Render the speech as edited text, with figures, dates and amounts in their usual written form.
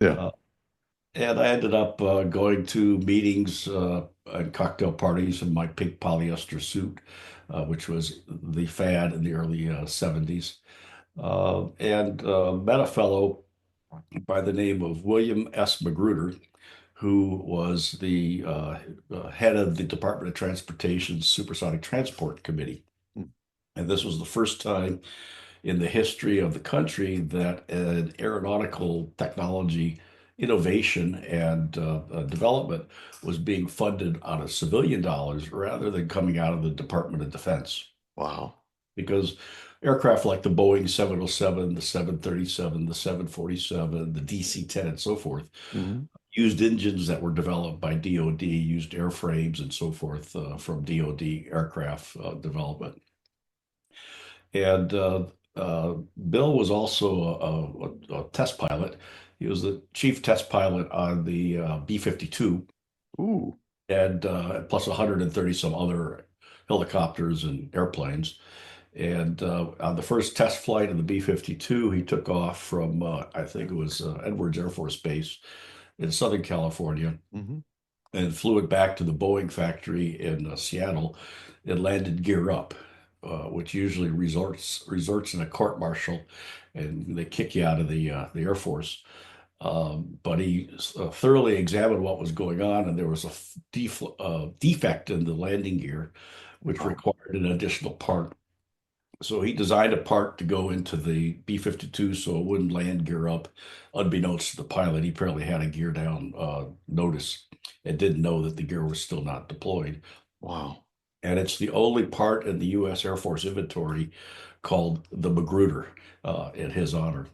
Yeah. Uh, and I ended up going to meetings and cocktail parties in my pink polyester suit, which was the fad in the early 70s. And met a fellow by the name of William S. Magruder, who was the head of the Department of Transportation's Supersonic Transport Committee. Mm. And this was the first time in the history of the country that an aeronautical technology innovation and development was being funded out of civilian dollars rather than coming out of the Department of Defense. Wow. Because aircraft like the Boeing 707, the 737, the 747, the DC-10, and so forth Hmm. used engines that were developed by DoD, used airframes and so forth from DoD aircraft development. And Bill was also a test pilot. He was the chief test pilot on the B-52 Ooh. and plus 130 some other helicopters and airplanes. And on the first test flight of the B-52, he took off from, I think it was Edwards Air Force Base in Southern California Hmm. and flew it back to the Boeing factory in Seattle and landed gear up, which usually resorts in a court martial, and they kick you out of the Air Force. But he thoroughly examined what was going on, and there was a defect in the landing gear, which Wow. required an additional part. So he designed a part to go into the B-52 so it wouldn't land gear up. Unbeknownst to the pilot, he apparently had a gear down notice and didn't know that the gear was still not deployed. Wow. And it's the only part in the U.S. Air Force inventory called the Magruder in his honor.